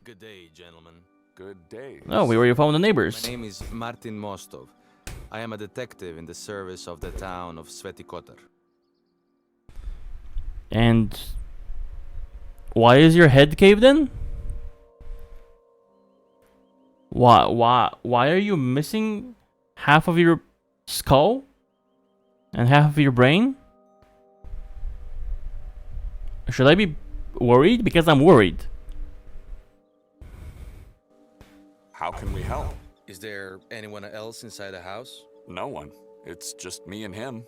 Good day, gentlemen. Good day. Oh, we were found the My neighbors. name is Martin Mostov. I am a detective in the service of the town of Kotar. And why is your head caved in? Why are you missing half of your skull and half of your brain? Should I be worried? Because I'm worried. How can we help? Is there anyone else inside the house? No one. It's just me and him.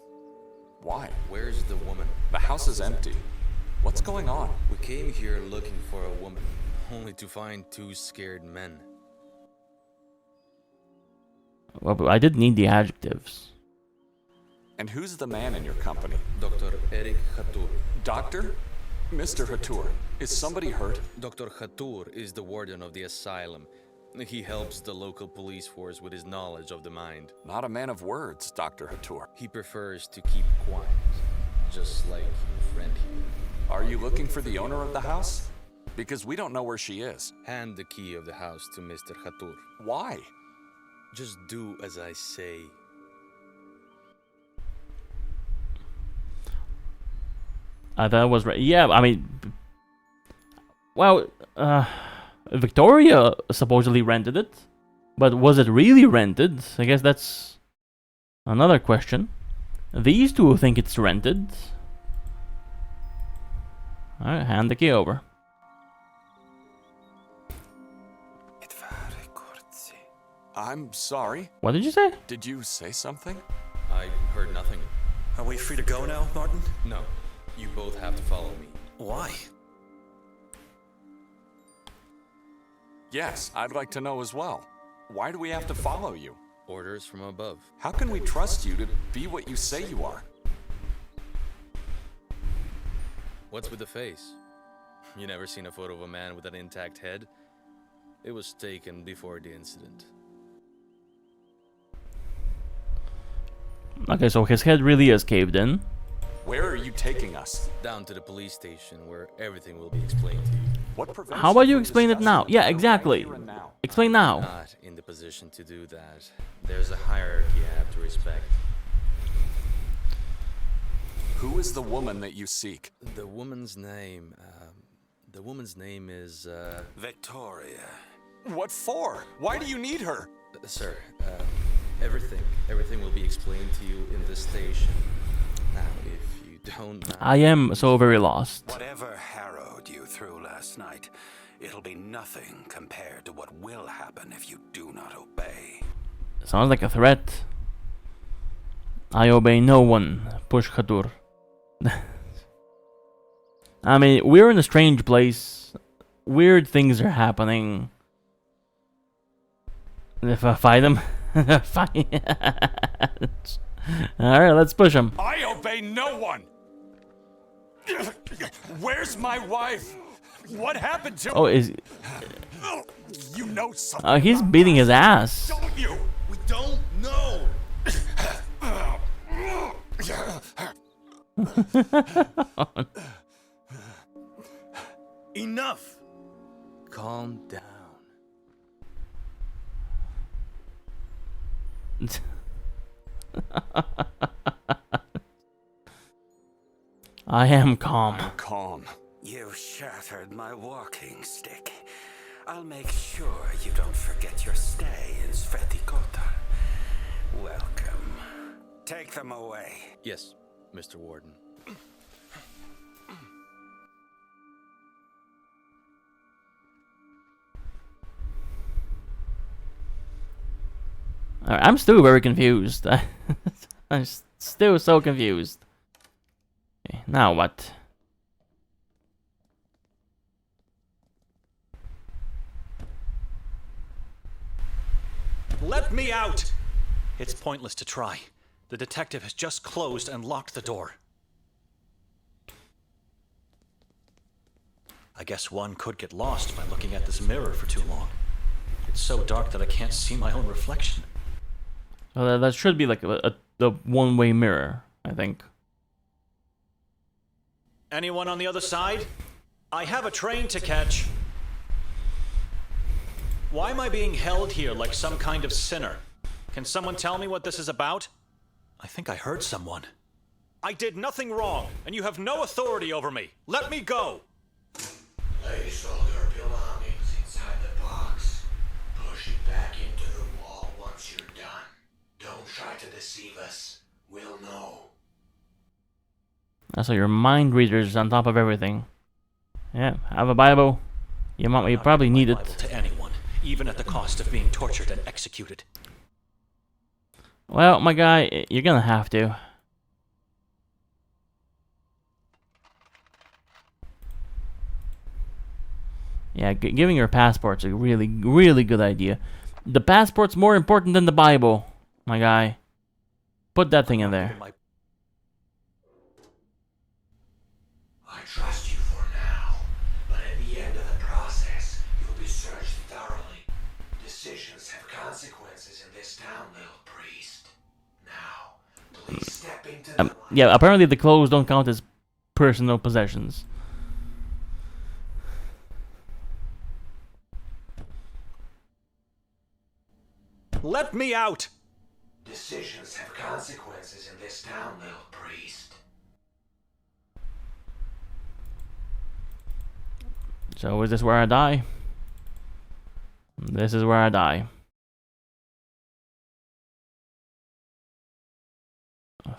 Why? Where's the woman? The house is empty. What's going on? We came here looking for a woman, only to find two scared men. Well, but I did need the adjectives. And who's the man in your company? Dr. Eric Khatur. Doctor? Mr. Hatur, is somebody hurt? Dr. Khatur is the warden of the asylum. He helps the local police force with his knowledge of the mind. Not a man of words, Dr. Hatur. He prefers to keep quiet, just like your friend here. Are you looking for the owner of the house? Because we don't know where she is. Hand the key of the house to Mr. Khatur. Why? Just do as I say. That was right. Yeah, I mean, well, Victoria supposedly rented it, but was it really rented? I guess that's another question. These two think it's rented. Alright, hand the key over. I'm sorry. What did you say? Did you say something? I heard nothing. Are we free to go now, Martin? No, you both have to follow me. Why? Yes, I'd like to know as well. Why do we have to follow you? Orders from above. How can we trust you to be what you say you are? What's with the face? You never seen a photo of a man with an intact head? It was taken before the incident. Okay, so his head really is caved in. Where are you taking us? Down to the police station where everything will be explained to you. What prevents How about you from explain it now? discussing Yeah, right exactly. here and now? Explain now. Not in the position to do that. There's a hierarchy I have to respect. Who is the woman that you seek? The woman's name is, Victoria. What for? Why do you need her? Sir, everything will be explained to you in the station. Now, if you don't mind... I am so very lost. Whatever harrowed you through last night, it'll be nothing compared to what will happen if you do not obey. Sounds like a threat. I obey no one. Push Khatur. I mean, we're in a strange place. Weird things are happening. If I fight him, fight. All right, let's push him. I obey no one. Where's my wife? What happened to? Oh, is You know something? he's beating his ass. Don't you? We don't know! Enough! Calm down. I am calm. I'm calm. You shattered my walking stick. I'll make sure you don't forget your stay in Strategizing. Welcome. Take them away. Yes, Mr. Warden. Alright, I'm still very confused. I'm still so confused. Okay, now what? Let me out! It's pointless to try. The detective has just closed and locked the door. I guess one could get lost by looking at this mirror for too long. It's so dark that I can't see my own reflection. So that should be like the one-way mirror, I think. Anyone on the other side? I have a train to catch. Why am I being held here like some kind of sinner? Can someone tell me what this is about? I think I heard someone. I did nothing wrong, and you have no authority over me. Let me go! Place all your belongings inside the box. Push it back into the wall once you're done. Don't try to deceive us. We'll know. So your mind reader's on top of everything. Yeah, have a Bible. You probably need it. To anyone, even at the cost of being tortured and executed. Well, my guy, you're gonna have to. Yeah, giving your passport's a really, really good idea. The passport's more important than the Bible, my guy. Put that thing in there. I trust you for now, but at the end of the process, you'll be searched thoroughly. Decisions have consequences in this town, little priest. Now, please step into the light. Yeah, apparently the clothes don't count as personal possessions. Let me out! Decisions have consequences in this town, little priest. So is this where I die? This is where I die.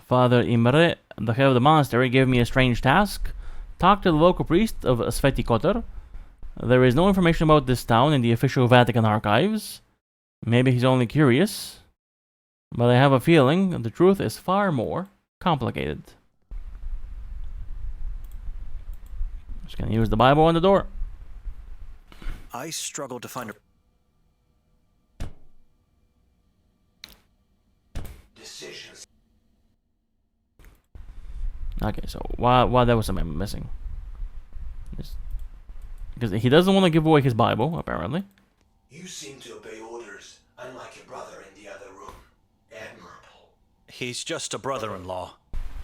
Father Imre, the head of the monastery, gave me a strange task. Talk to the local priest of Sveti Kotar. There is no information about this town in the official Vatican archives. Maybe he's only curious. But I have a feeling the truth is far more complicated. Just gonna use the Bible on the door. I struggle to find a... Decisions. Okay, so why there was something missing? Because he doesn't want to give away his Bible, apparently. You seem to obey orders, unlike your brother in the other room. Admirable. He's just a brother-in-law.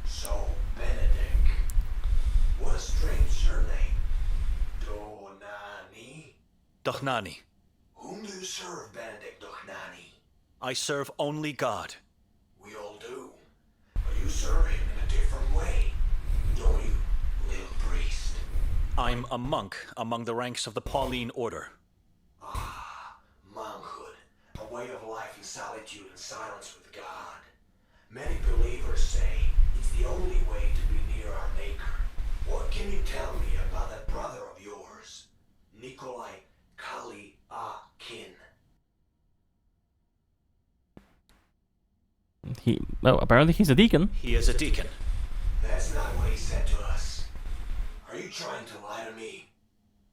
So, Benedict. What a strange surname. Donani? Dochnani. Whom do you serve, Benedict Dochnani? I serve only God. We all do. But you serve him in a different way, don't you, little priest? I'm a monk among the ranks of the Pauline Order. Ah, monkhood. A way of life in solitude and silence with God. Many believers say it's the only way to be near our Maker. What can you tell me about that brother of yours? Nikolay Kali-a-Kin. Well, apparently he's a deacon. He is a deacon. That's not what he said to us. Are you trying to lie to me?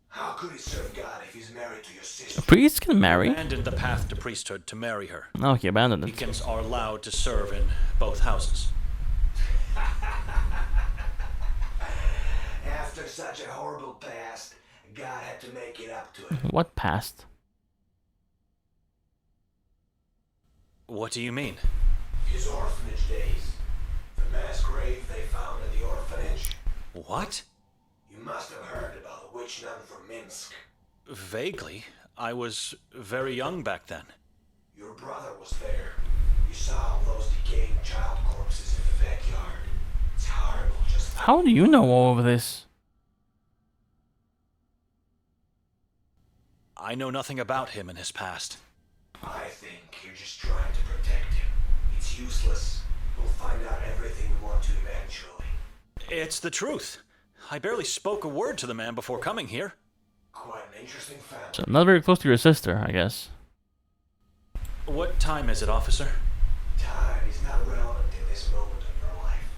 How could he serve God if he's married to your sister? Priests can marry. Abandoned the path to priesthood to marry her. Oh, he abandoned it. Deacons are allowed to serve in both houses. After such a horrible past, God had to make it up to it. What past? What do you mean? His orphanage days. The mass grave they found at the orphanage. What? You must have heard about the witch nun from Minsk. Vaguely. I was very young back then. Your brother was there. You saw all those decaying child corpses in the backyard. It's horrible, just... How do you know all of this? I know nothing about him and his past. I think you're just trying to protect him. It's useless. We'll find out everything we want to eventually. It's the truth. I barely spoke a word to the man before coming here. Quite an interesting family. So not very close to your sister, I guess. What time is it, officer? Time is not relevant in this moment of your life.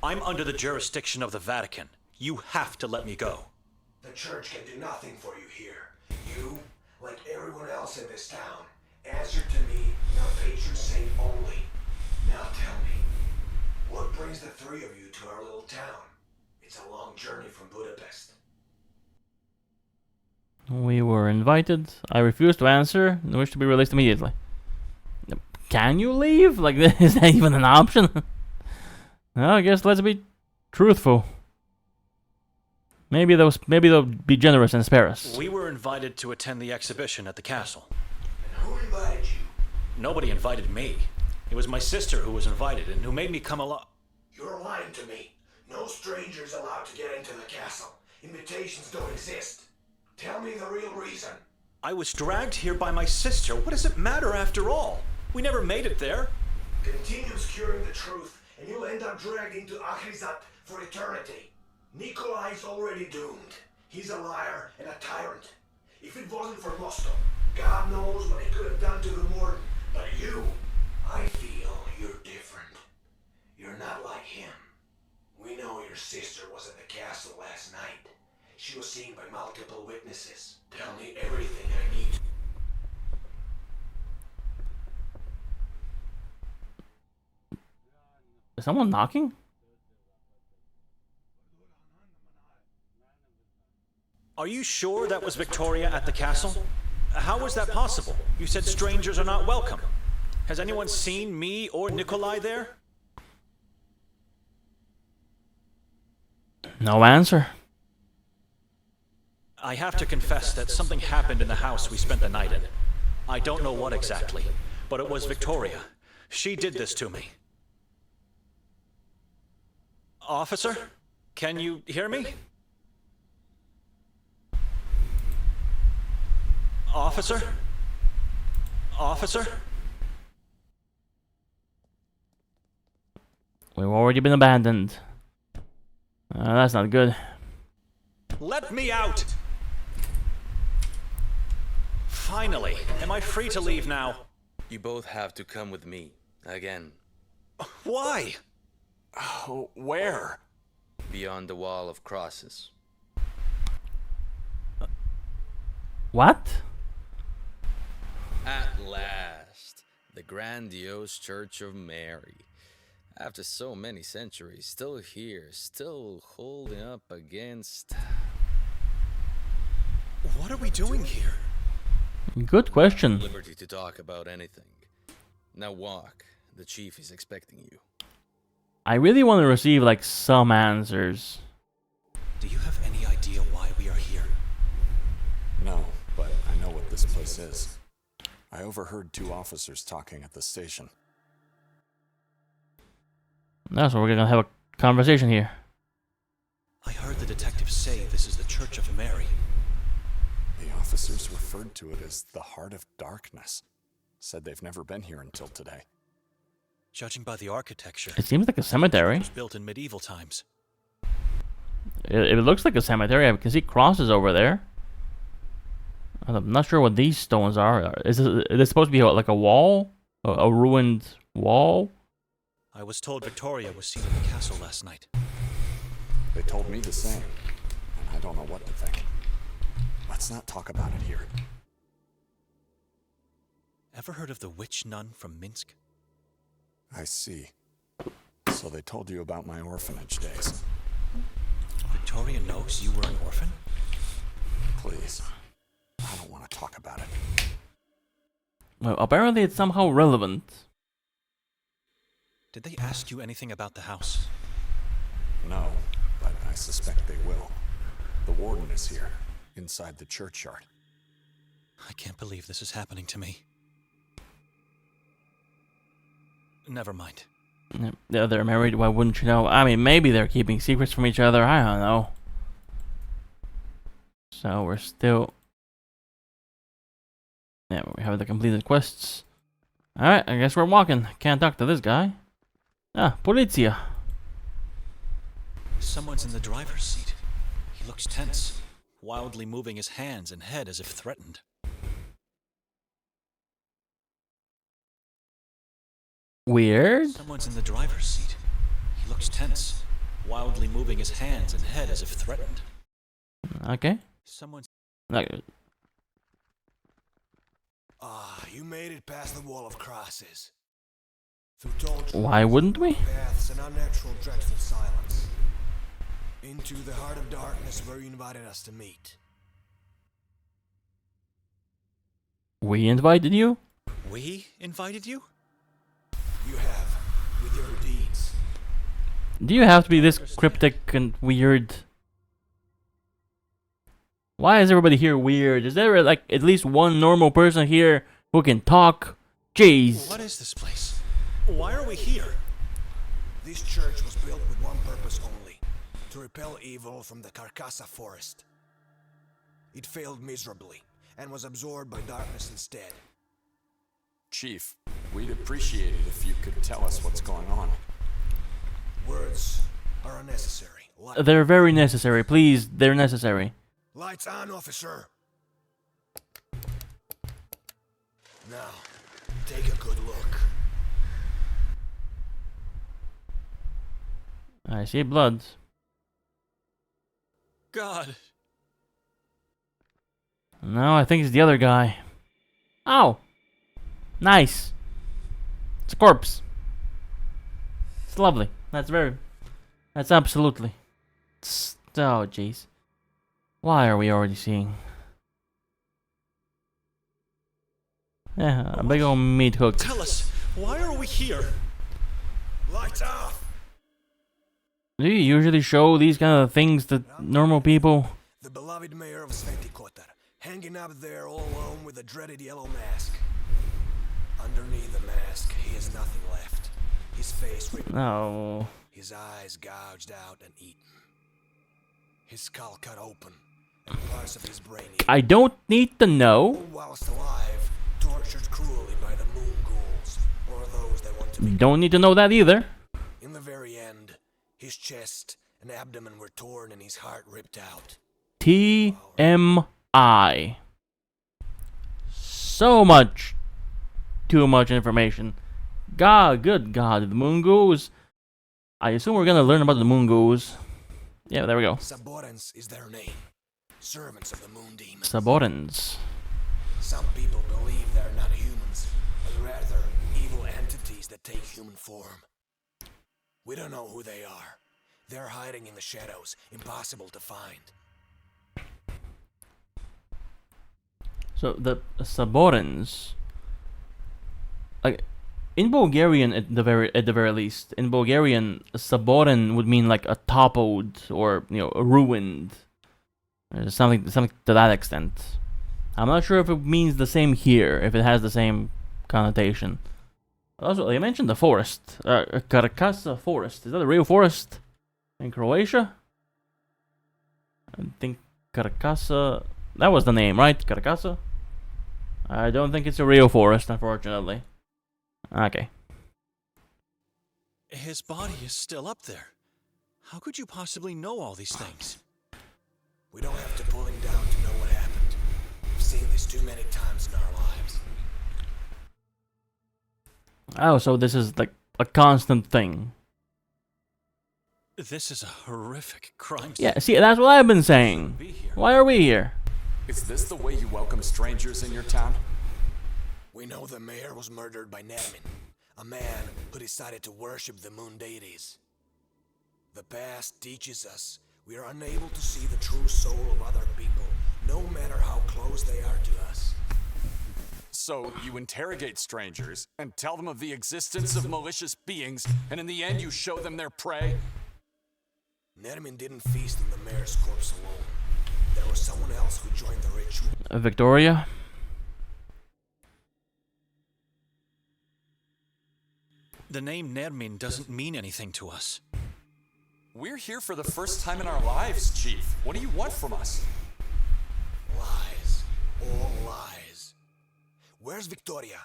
I'm under the jurisdiction of the Vatican. You have to let me go. The church can do nothing for you here. You, like everyone else in this town, answer to me, your patron saint only. Now tell me, what brings the three of you to our little town? It's a long journey from Budapest. We were invited. I refused to answer and wish to be released immediately. Can you leave? Like, is that even an option? Well, I guess let's be truthful. Maybe they'll be generous and spare us. We were invited to attend the exhibition at the castle. And who invited you? Nobody invited me. It was my sister who was invited and who made me come along. You're lying to me. No strangers allowed to get into the castle. Invitations don't exist. Tell me the real reason. I was dragged here by my sister. What does it matter after all? We never made it there. Continue obscuring the truth, and you'll end up dragged into Akhrizat for eternity. Nikolay's already doomed. He's a liar and a tyrant. If it wasn't for Mostov, God knows what he could have done to the Warden. But you, I feel you're different. You're not like him. We know your sister was at the castle last night. She was seen by multiple witnesses. Tell me everything I need. Is someone knocking? Are you sure that was Victoria at the castle? How was that possible? You said strangers are not welcome. Has anyone seen me or Nikolay there? No answer. I have to confess that something happened in the house we spent the night in. I don't know what exactly, but it was Victoria. She did this to me. Officer, can you hear me? Officer? Officer? We've already been abandoned. That's not good. Let me out! Finally, am I free to leave now? You both have to come with me. Again. Why? Oh, where? Beyond the wall of crosses. What? At last, the grandiose Church of Mary. After so many centuries, still here, still holding up against... What are we doing here? Good question. Liberty to talk about anything. Now walk. The chief is expecting you. I really want to receive like some answers. Do you have any idea why we are here? No, but I know what this place is. I overheard two officers talking at the station. That's what we're gonna have a conversation here. I heard the detectives say this is the Church of Mary. The officers referred to it as the Heart of Darkness. Said they've never been here until today. Judging by the architecture, It seems like a cemetery. it was built in medieval times. It looks like a cemetery. I can see crosses over there. I'm not sure what these stones are. Is this supposed to be like a wall? A ruined wall? I was told Victoria was seen at the castle last night. They told me the same, and I don't know what to think. Let's not talk about it here. Ever heard of the witch nun from Minsk? I see. So they told you about my orphanage days. Victoria knows you were an orphan? Please. I don't want to talk about it. Well, apparently it's somehow relevant. Did they ask you anything about the house? No, but I suspect they will. The warden is here, inside the churchyard. I can't believe this is happening to me. Never mind. Yeah, they're married. Why wouldn't you know? I mean, maybe they're keeping secrets from each other. I don't know. So we're still... Yeah, we have the completed quests. Alright, I guess we're walking. Can't talk to this guy. Ah, Polizia. Someone's in the driver's seat. He looks tense, wildly moving his hands and head as if threatened. Weird. Someone's in the driver's seat. He looks tense, wildly moving his hands and head as if threatened. Okay. Someone's... Like, You made it past the wall of crosses. Through tall trees, why wouldn't we? paths, and unnatural, dreadful silence. Into the heart of darkness where you invited us to meet. We invited you? We invited you? You have, with your deeds. Do you have to be this cryptic and weird? Why is everybody here weird? Is there like at least one normal person here who can talk? Jeez. What is this place? Why are we here? This church was built with one purpose only: to repel evil from the Carcassa forest. It failed miserably, and was absorbed by darkness instead. Chief, we'd appreciate it if you could tell us what's going on. Words are unnecessary. They're very necessary. Please, they're necessary. Lights on, officer. Now, take a good look. I see blood. God. No, I think it's the other guy. Oh! Nice. It's a corpse. It's lovely. That's absolutely. Oh, jeez. Why are we already seeing? Yeah, a big old meat hook. Tell us, why are we here? Lights off! Do you usually show these kind of things to normal people? The beloved mayor of Sveti Kotar, hanging up there all alone with a dreaded yellow mask. Underneath the mask, he has nothing left. His face ripped, No. his eyes gouged out and eaten. His skull cut open, and parts of his brain eaten. I don't need to know. Whilst alive, tortured cruelly by the moon ghouls, or those that want to be. Don't need to know that either. In the very end, his chest and abdomen were torn and his heart ripped out. TMI. So much. Too much information. God, good God, the moon ghouls. I assume we're gonna learn about the moon ghouls. Yeah, there we go. Saborans is their name. Servants of the moon demons. Saborans. Some people believe they're not humans, but rather evil entities that take human form. We don't know who they are. They're hiding in the shadows, impossible to find. So the Saborans, like in Bulgarian at the very least, in Bulgarian, Saboran would mean like a toppled or a ruined, something to that extent. I'm not sure if it means the same here, if it has the same connotation. Also, they mentioned the forest, Carcassa forest. Is that a real forest in Croatia? I think Carcassa. That was the name, right? Carcassa? I don't think it's a real forest, unfortunately. Okay. His body is still up there. How could you possibly know all these things? We don't have to pull him down to know what happened. We've seen this too many times in our lives. Oh, so this is like a constant thing. This is a horrific crime. Yeah, see, that's what I've been saying. Why are we here? Is this the way you welcome strangers in your town? We know the mayor was murdered by Nermin, a man who decided to worship the moon deities. The past teaches us we are unable to see the true soul of other people, no matter how close they are to us. So you interrogate strangers and tell them of the existence of malicious beings, and in the end you show them their prey? Nermin didn't feast on the mayor's corpse alone. There was someone else who joined the ritual. Victoria? The name Nermin doesn't mean anything to us. We're here for the first time in our lives, Chief. What do you want from us? Lies. All lies. Where's Victoria?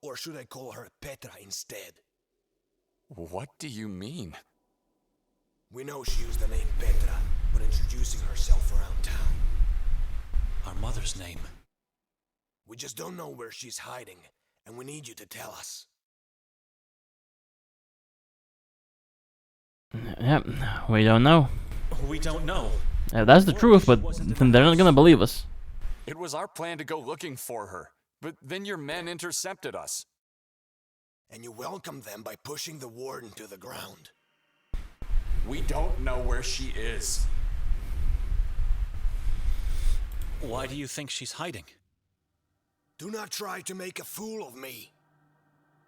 Or should I call her Petra instead? What do you mean? We know she used the name Petra when introducing herself around town. Our mother's name. We just don't know where she's hiding, and we need you to tell us. Yep, we don't know. We don't know. That's the truth, but then they're not gonna believe us. It was our plan to go looking for her, but then your men intercepted us. And you welcomed them by pushing the Warden to the ground. We don't know where she is. Why do you think she's hiding? Do not try to make a fool of me.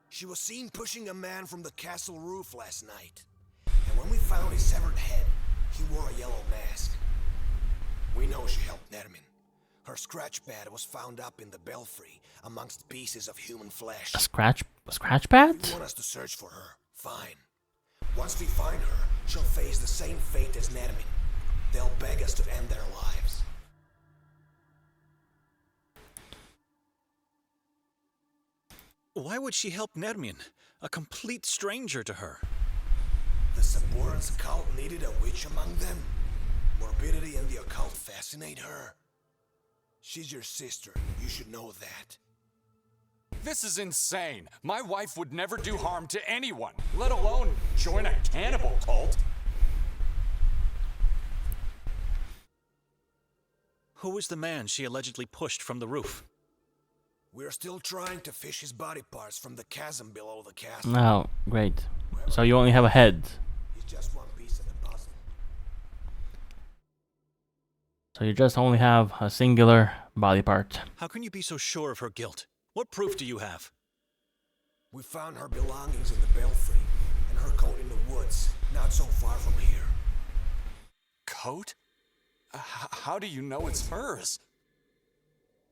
She was seen pushing a man from the castle roof last night. And when we found his severed head, he wore a yellow mask. We know she helped Nermin. Her scratch pad was found up in the belfry amongst pieces of human flesh. A scratch pad? If you want us to search for her, fine. Once we find her, she'll face the same fate as Nermin. They'll beg us to end their lives. Why would she help Nermin, a complete stranger to her? The Saburan's cult needed a witch among them. Morbidity and the occult fascinate her. She's your sister. You should know that. This is insane. My wife would never do harm to anyone, let alone join a cannibal cult. Who was the man she allegedly pushed from the roof? We're still trying to fish his body parts from the chasm below the castle. Oh, great. So you only have a head. He's just one piece of the puzzle. So you just only have a singular body part. How can you be so sure of her guilt? What proof do you have? We found her belongings in the belfry, and her coat in the woods, not so far from here. Coat? How do you know it's hers?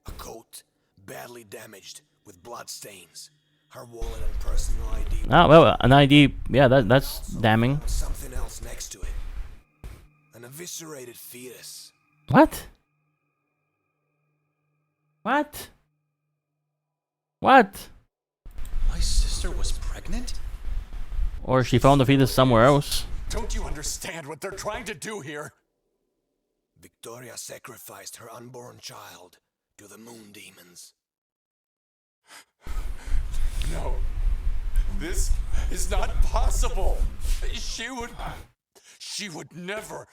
A coat, badly damaged, with blood stains. Her wallet and personal ID. Ah, well, an ID. Yeah, that's damning. Something else next to it. An eviscerated fetus. What? What? What? My sister was pregnant? Or she found the fetus somewhere else. Don't you understand what they're trying to do here? Victoria sacrificed her unborn child to the moon demons. No. This is not possible. She would never.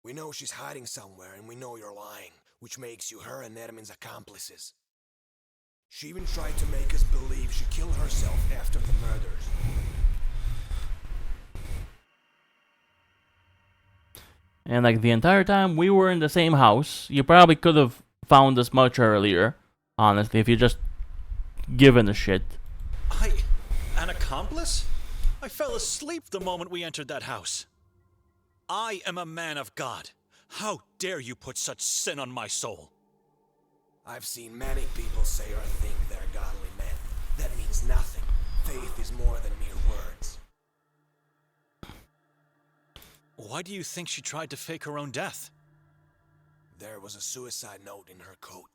We know she's hiding somewhere, and we know you're lying, which makes you her and Nermin's accomplices. She even tried to make us believe she killed herself after the murders. And like the entire time we were in the same house, you probably could have found this much earlier, honestly, if you just given a shit. An accomplice? I fell asleep the moment we entered that house. I am a man of God. How dare you put such sin on my soul? I've seen many people say or think they're godly men. That means nothing. Faith is more than mere words. Why do you think she tried to fake her own death? There was a suicide note in her coat.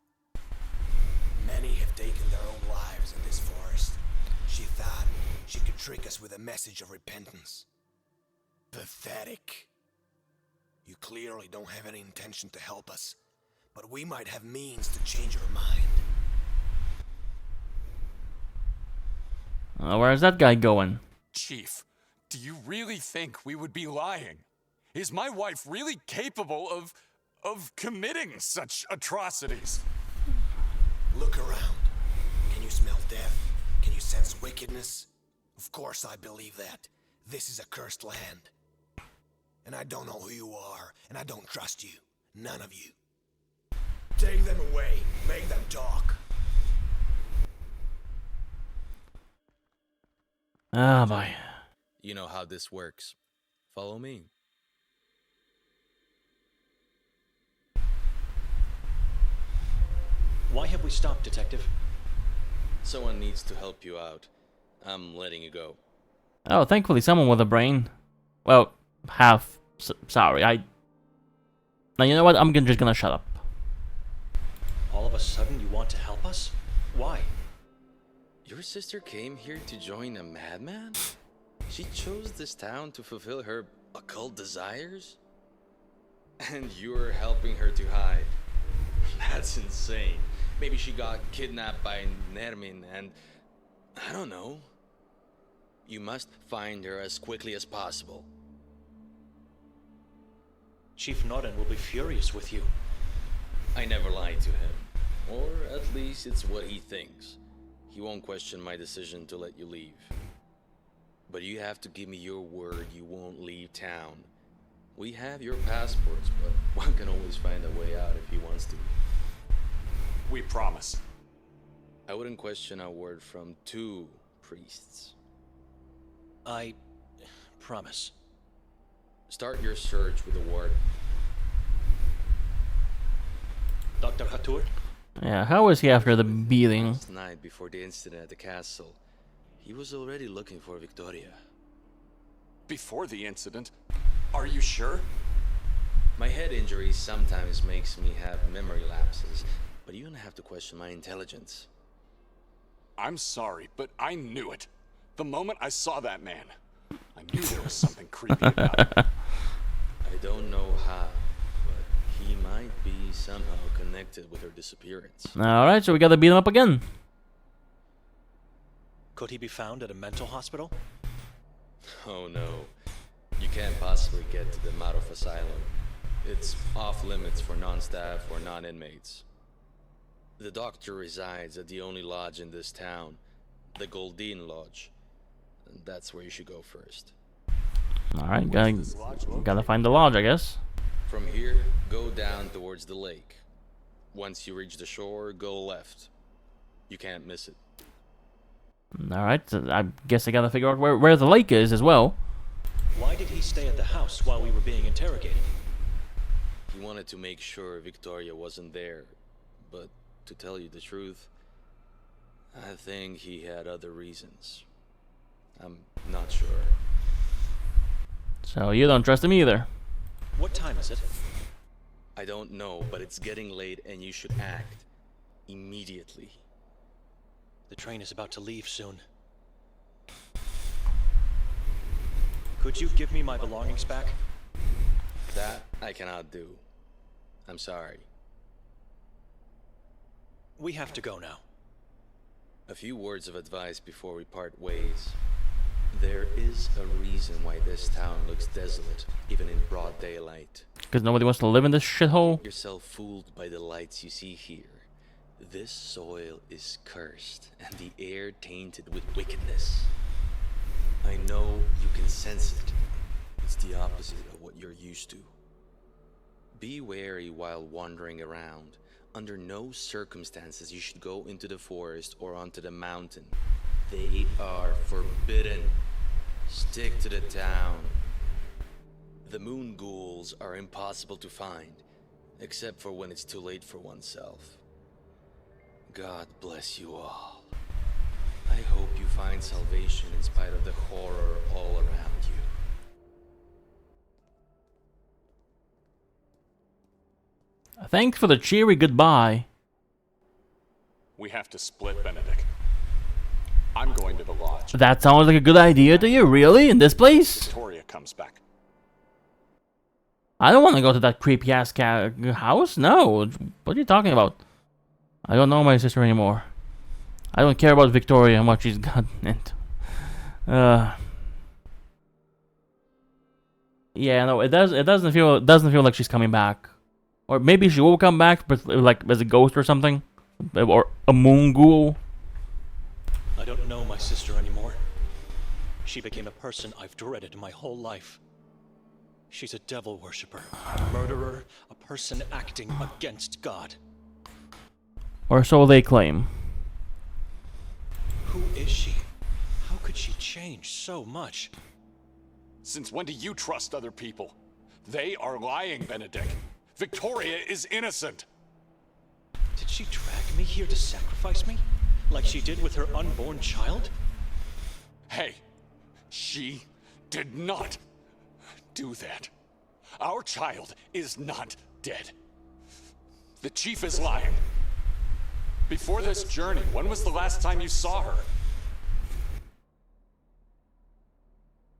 Many have taken their own lives in this forest. She thought she could trick us with a message of repentance. Pathetic. You clearly don't have any intention to help us, but we might have means to change her mind. Where's that guy going? Chief, do you really think we would be lying? Is my wife really capable of committing such atrocities? Look around. Can you smell death? Can you sense wickedness? Of course I believe that. This is a cursed land. And I don't know who you are, and I don't trust you. None of you. Take them away. Make them talk. Ah, boy. You know how this works. Follow me. Why have we stopped, Detective? Someone needs to help you out. I'm letting you go. Oh, thankfully someone with a brain. Well, half. Sorry, Now, you know what? I'm just gonna shut up. All of a sudden you want to help us? Why? Your sister came here to join a madman? She chose this town to fulfill her occult desires? And you're helping her to hide. That's insane. Maybe she got kidnapped by Nermin and... I don't know. You must find her as quickly as possible. Chief Norton will be furious with you. I never lied to him. Or at least it's what he thinks. He won't question my decision to let you leave. But you have to give me your word you won't leave town. We have your passports, but one can always find a way out if he wants to. We promise. I wouldn't question a word from two priests. I promise. Start your search with the Warden. Dr. Kotar? Yeah, how was he after the beating? Last night before the incident at the castle, he was already looking for Victoria. Before the incident? Are you sure? My head injury sometimes makes me have memory lapses, but you don't have to question my intelligence. I'm sorry, but I knew it. The moment I saw that man, I knew there was something creepy about him. I don't know how, but he might be somehow connected with her disappearance. Alright, so we gotta beat him up again. Could he be found at a mental hospital? Oh no, you can't possibly get to the Mostov asylum. It's off limits for non-staff or non-inmates. The doctor resides at the only lodge in this town, the Goldine Lodge. And that's where you should go first. Alright, gotta find the lodge, I guess. From here, go down towards the lake. Once you reach the shore, go left. You can't miss it. Alright, so I guess I gotta figure out where the lake is as well. Why did he stay at the house while we were being interrogated? He wanted to make sure Victoria wasn't there, but to tell you the truth, I think he had other reasons. I'm not sure. So you don't trust him either. What time is it? I don't know, but it's getting late and you should act immediately. The train is about to leave soon. Could you give me my belongings back? That I cannot do. I'm sorry. We have to go now. A few words of advice before we part ways. There is a reason why this town looks desolate, even in broad daylight. Because nobody wants to live in this shithole. Get yourself fooled by the lights you see here. This soil is cursed, and the air tainted with wickedness. I know you can sense it. It's the opposite of what you're used to. Be wary while wandering around. Under no circumstances you should go into the forest or onto the mountain. They are forbidden. Stick to the town. The moon ghouls are impossible to find, except for when it's too late for oneself. God bless you all. I hope you find salvation in spite of the horror all around you. Thanks for the cheery goodbye. We have to split, Benedict. I'm going to the lodge. That sounds like a good idea to you, really? In this place? Victoria comes back. I don't want to go to that creepy ass house. No. What are you talking about? I don't know my sister anymore. I don't care about Victoria and what she's gotten into. Yeah, no, it doesn't feel like she's coming back. Or maybe she will come back, but like as a ghost or something, or a moon ghoul. I don't know my sister anymore. She became a person I've dreaded my whole life. She's a devil worshipper, a murderer, a person acting against God. Or so they claim. Who is she? How could she change so much? Since when do you trust other people? They are lying, Benedict. Victoria is innocent. Did she drag me here to sacrifice me? Like she did with her unborn child? Hey, she did not do that. Our child is not dead. The chief is lying. Before this journey, when was the last time you saw her?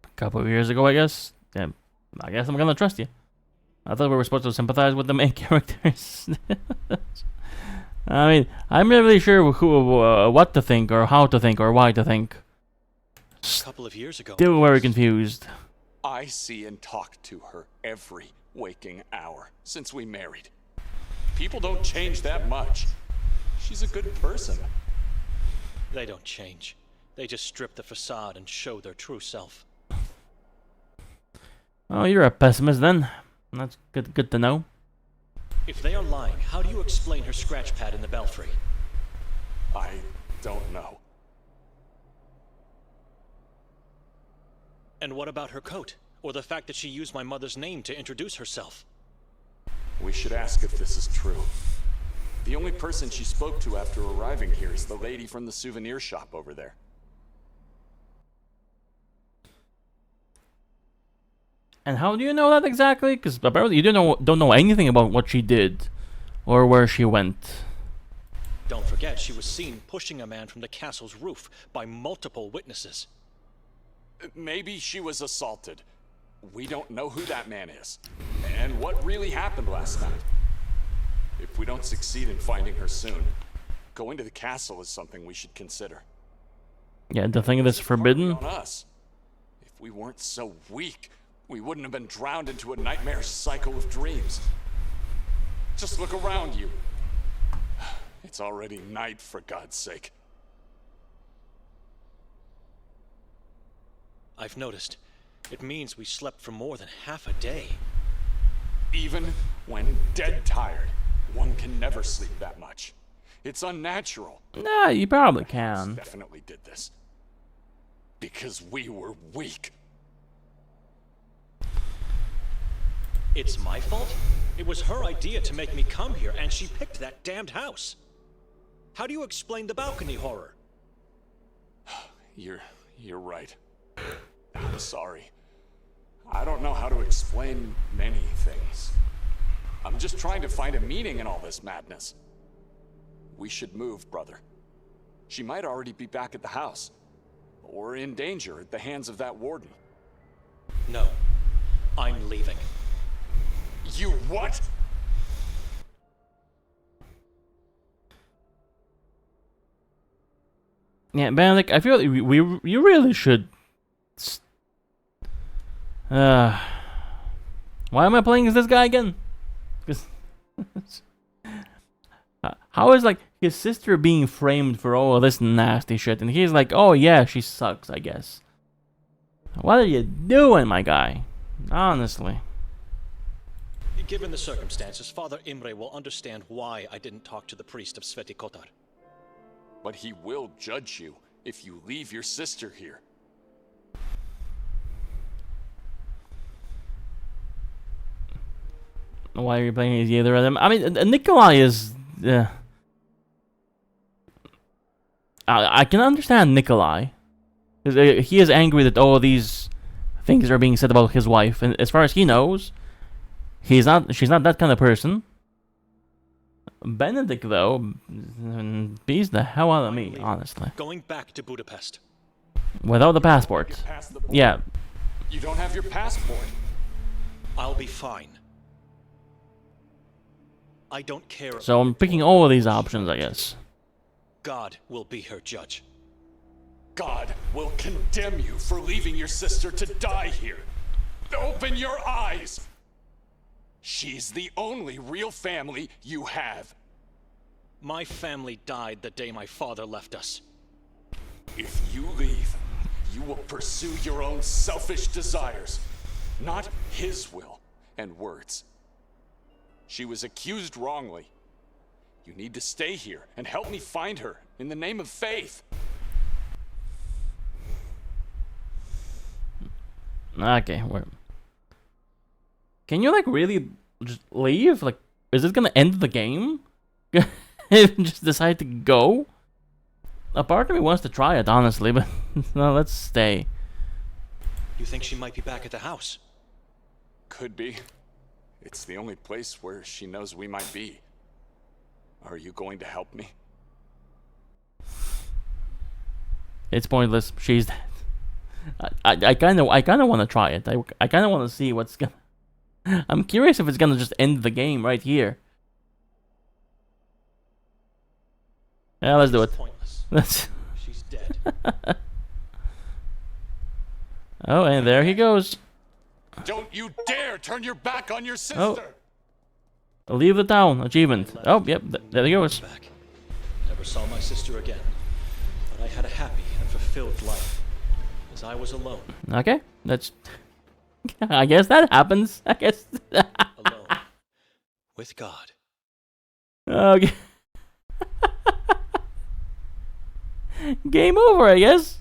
A couple of years ago, I guess. Yeah, I guess I'm gonna trust you. I thought we were supposed to sympathize with the main characters. I mean, I'm not really sure what to think, or how to think, or why to think. A couple of years ago. Still very confused. I see and talk to her every waking hour since we married. People don't change that much. She's a good person. They don't change. They just strip the facade and show their true self. Oh, you're a pessimist then. That's good to know. If they are lying, how do you explain her scratch pad in the belfry? I don't know. And what about her coat? Or the fact that she used my mother's name to introduce herself? We should ask if this is true. The only person she spoke to after arriving here is the lady from the souvenir shop over there. And how do you know that exactly? Because apparently you don't know anything about what she did or where she went. Don't forget, she was seen pushing a man from the castle's roof by multiple witnesses. Maybe she was assaulted. We don't know who that man is. And what really happened last night. If we don't succeed in finding her soon, going to the castle is something we should consider. Yeah, the thing that's forbidden. On us. If we weren't so weak, we wouldn't have been drowned into a nightmarish cycle of dreams. Just look around you. It's already night, for God's sake. I've noticed. It means we slept for more than half a day. Even when dead tired, one can never sleep that much. It's unnatural. Nah, you probably can. Definitely did this. Because we were weak. It's my fault? It was her idea to make me come here, and she picked that damned house. How do you explain the balcony horror? You're right. I'm sorry. I don't know how to explain many things. I'm just trying to find a meaning in all this madness. We should move, brother. She might already be back at the house. Or in danger at the hands of that warden. No. I'm leaving. You what? Yeah, man, like, I feel like you really should. Why am I playing as this guy again? Because how is like his sister being framed for all of this nasty shit, and he's like, oh yeah, she sucks, I guess. What are you doing, my guy? Honestly. Given the circumstances, Father Imre will understand why I didn't talk to the priest of Sveti Kotar. But he will judge you if you leave your sister here. Why are you playing as either of them? I mean, Nikolay is. I can understand Nikolay. He is angry that all these things are being said about his wife, and as far as he knows, she's not that kind of person. Benedict, though, beats the hell out of me, honestly. Going back to Budapest. Without the passport. Yeah. You don't have your passport. I'll be fine. I don't care. So I'm picking all of these options, I guess. God will be her judge. God will condemn you for leaving your sister to die here. Open your eyes! She's the only real family you have. My family died the day my father left us. If you leave, you will pursue your own selfish desires, not his will and words. She was accused wrongly. You need to stay here and help me find her in the name of faith. Okay, can you like really just leave? Like, is it gonna end the game? Just decide to go? A part of me wants to try it, honestly, but no, let's stay. You think she might be back at the house? Could be. It's the only place where she knows we might be. Are you going to help me? It's pointless. She's dead. I kind of want to try it. I kind of want to see what's gonna. I'm curious if it's gonna just end the game right here. Yeah, let's do it. Pointless. Let's. She's dead. Oh, and there he goes. Don't you dare turn your back on your sister! Oh. Leave the town. Achievement. Oh, yep. There he goes. Back. Never saw my sister again. But I had a happy and fulfilled life. As I was alone. Okay. That's. I guess that happens. I guess. Alone. With God. Okay. Game over, I guess.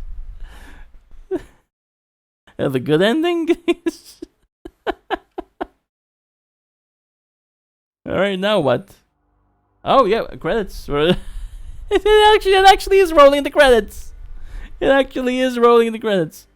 The good ending. Alright, now what? Oh yeah, credits. It actually is rolling the credits. It actually is rolling the credits.